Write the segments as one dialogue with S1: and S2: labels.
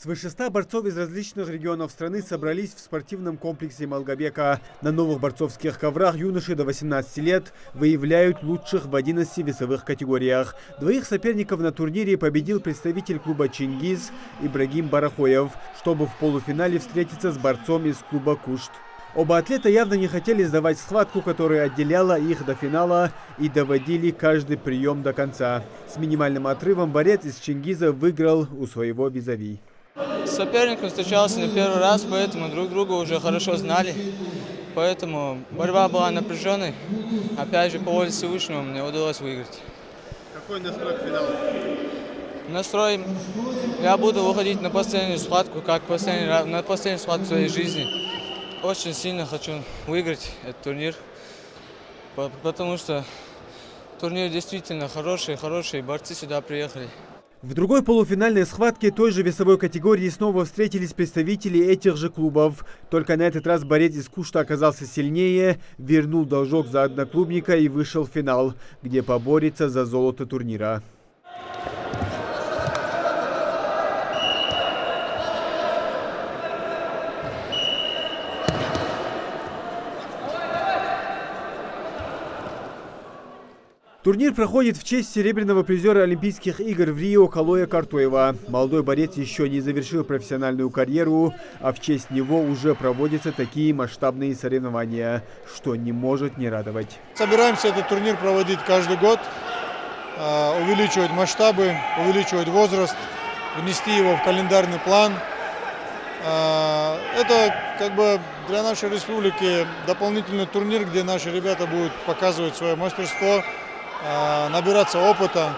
S1: Свыше 100 борцов из различных регионов страны собрались в спортивном комплексе Малгобека. На новых борцовских коврах юноши до 18 лет выявляют лучших в 11 весовых категориях. Двоих соперников на турнире победил представитель клуба «Чингиз» Ибрагим Барахоев, чтобы в полуфинале встретиться с борцом из клуба «Кушт». Оба атлета явно не хотели сдавать схватку, которая отделяла их до финала, и доводили каждый прием до конца. С минимальным отрывом борец из «Чингиза» выиграл у своего визави.
S2: С соперником встречался не первый раз, поэтому друг друга уже хорошо знали. Поэтому борьба была напряженной. Опять же, по воле Всевышнего мне удалось выиграть.
S1: Какой настрой к финалу?
S2: Настрой, я буду выходить на последнюю схватку, на последнюю схватку в своей жизни. Очень сильно хочу выиграть этот турнир, потому что турнир действительно хорошие борцы сюда приехали.
S1: В другой полуфинальной схватке той же весовой категории снова встретились представители этих же клубов. Только на этот раз борец из Кушта оказался сильнее, вернул должок за одноклубника и вышел в финал, где поборется за золото турнира. Турнир проходит в честь серебряного призера Олимпийских игр в Рио Калоя Картоева. Молодой борец еще не завершил профессиональную карьеру, а в честь него уже проводятся такие масштабные соревнования, что не может не радовать.
S3: Собираемся этот турнир проводить каждый год, увеличивать масштабы, увеличивать возраст, внести его в календарный план. Это как бы для нашей республики дополнительный турнир, где наши ребята будут показывать свое мастерство, набираться опыта.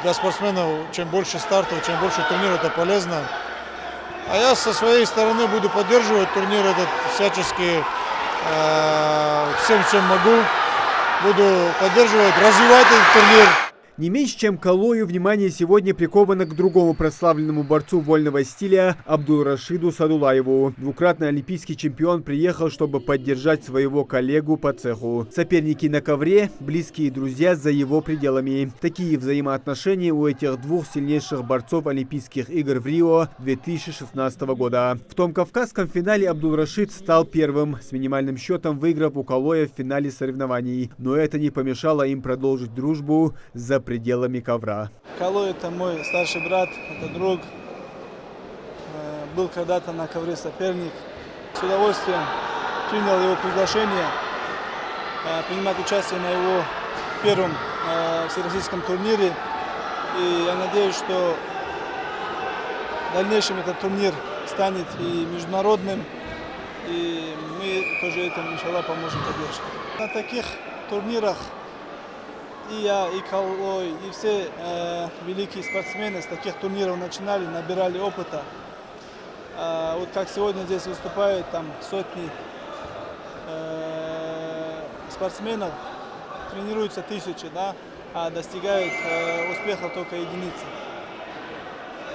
S3: Для спортсменов чем больше стартов, чем больше турниров, это полезно. А я со своей стороны буду поддерживать турнир этот всячески, всем, чем могу. Буду поддерживать, развивать этот турнир.
S1: Не меньше, чем Калою, внимание сегодня приковано к другому прославленному борцу вольного стиля Абдулрашиду Садулаеву. Двукратный олимпийский чемпион приехал, чтобы поддержать своего коллегу по цеху. Соперники на ковре, близкие друзья за его пределами. Такие взаимоотношения у этих двух сильнейших борцов Олимпийских игр в Рио 2016 года. В том кавказском финале Абдулрашид стал первым, с минимальным счетом выиграв у Калоя в финале соревнований. Но это не помешало им продолжить дружбу за пределами ковра.
S4: Калой — это мой старший брат, это друг. Был когда-то на ковре соперник. С удовольствием принял его приглашение принимать участие на его первом всероссийском турнире. И я надеюсь, что в дальнейшем этот турнир станет и международным, и мы тоже этому, иншаллах, поможем поддержать. На таких турнирах и я, и Калой, и все великие спортсмены с таких турниров начинали, набирали опыта. Вот как сегодня здесь выступают там сотни спортсменов, тренируются тысячи, да, а достигают успехов только единицы.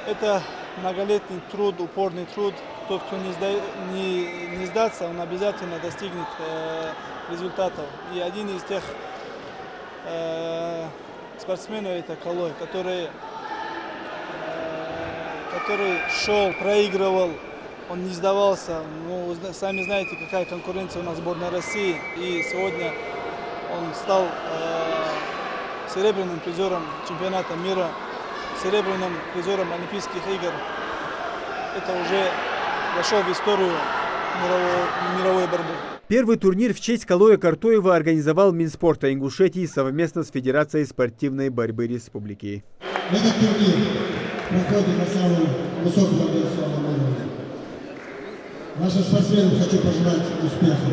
S4: Это многолетний труд, упорный труд. Тот, кто не сдастся, он обязательно достигнет результатов. И один из тех спортсменов — это Калой, который шел, проигрывал, он не сдавался. Ну, сами знаете, какая конкуренция у нас в сборной России. И сегодня он стал серебряным призером чемпионата мира, серебряным призером Олимпийских игр. Это уже вошел в историю мировой борьбы.
S1: Первый турнир в честь Калоя Картоева организовал Минспорта Ингушетии совместно с Федерацией спортивной борьбы республики.
S5: Этот турнир проходит на самом высоком организационном уровне. Нашим спортсменам хочу пожелать успехов,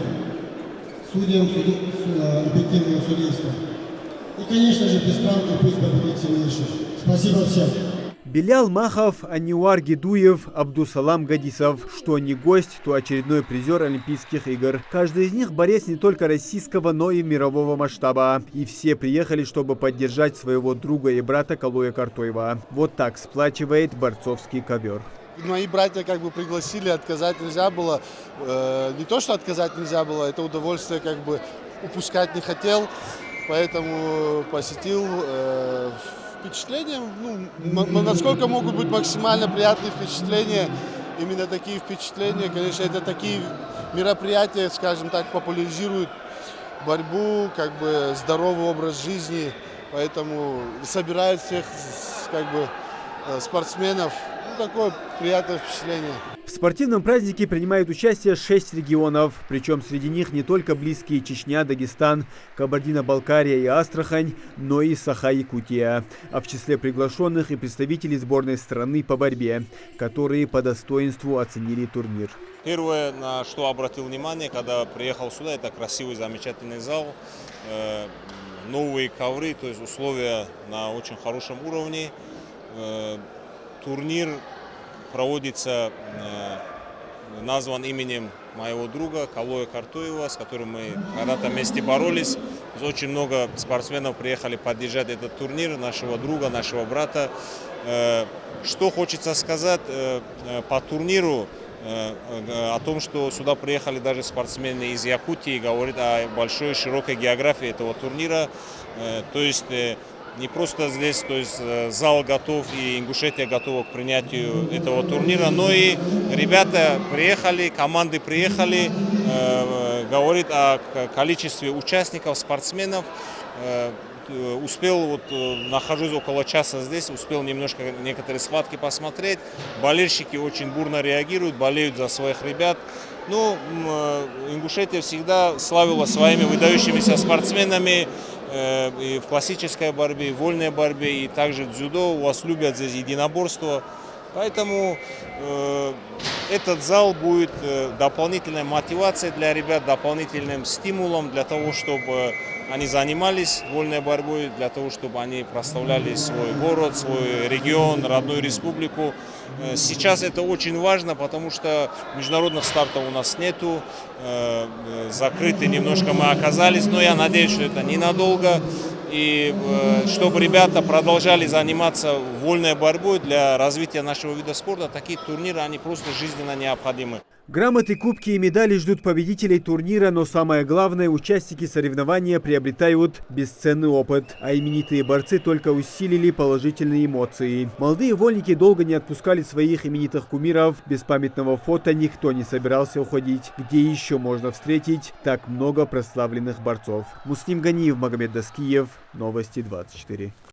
S5: судьям объективного судейства. И, конечно же, без травм пусть победит сильнейший. Спасибо всем.
S1: Белял Махов, Аниуар Гедуев, Абдусалам Гадисов. Что не гость, то очередной призер Олимпийских игр. Каждый из них борец не только российского, но и мирового масштаба. И все приехали, чтобы поддержать своего друга и брата Калоя Картоева. Вот так сплачивает борцовский ковер.
S3: Мои братья как бы пригласили, отказать нельзя было. Не то, что отказать нельзя было, это удовольствие как бы упускать не хотел. Поэтому посетил,
S6: Впечатления, насколько могут быть максимально приятные впечатления, именно такие впечатления, конечно, это такие мероприятия, скажем так, популяризируют борьбу, как бы здоровый образ жизни, поэтому собирают всех, как бы, спортсменов. Такое приятное впечатление.
S1: В спортивном празднике принимают участие 6 регионов, причем среди них не только близкие Чечня, Дагестан, Кабардино-Балкария и Астрахань, но и Саха-Якутия. А в числе приглашенных и представители сборной страны по борьбе, которые по достоинству оценили турнир.
S7: Первое, на что обратил внимание, когда приехал сюда, это красивый, замечательный зал, новые ковры, то есть условия на очень хорошем уровне. Турнир проводится, назван именем моего друга Калоя Картоева, с которым мы когда-то вместе боролись. Очень много спортсменов приехали поддержать этот турнир, нашего друга, нашего брата. Что хочется сказать по турниру, о том, что сюда приехали даже спортсмены из Якутии, говорит о большой, широкой географии этого турнира. То есть не просто здесь, то есть зал готов и Ингушетия готова к принятию этого турнира, но и ребята приехали, команды приехали, говорит о количестве участников, спортсменов. Успел, нахожусь около часа здесь, успел немножко некоторые схватки посмотреть. Болельщики очень бурно реагируют, болеют за своих ребят. Ингушетия всегда славила своими выдающимися спортсменами и в классической борьбе, и в вольной борьбе, и также в дзюдо. У вас любят здесь единоборство. Поэтому этот зал будет дополнительной мотивацией для ребят, дополнительным стимулом для того, чтобы они занимались вольной борьбой, для того, чтобы они прославляли свой город, свой регион, родную республику. Сейчас это очень важно, потому что международных стартов у нас нету, закрыты немножко мы оказались, но я надеюсь, что это ненадолго. И чтобы ребята продолжали заниматься вольной борьбой для развития нашего вида спорта, такие турниры, они просто жизненно необходимы.
S1: Грамоты, кубки и медали ждут победителей турнира, но самое главное, участники соревнования приобретают бесценный опыт, а именитые борцы только усилили положительные эмоции. Молодые вольники долго не отпускали своих именитых кумиров, без памятного фото никто не собирался уходить. Где еще можно встретить так много прославленных борцов? Муслим Ганиев, Магомед Даскиев, Новости 24.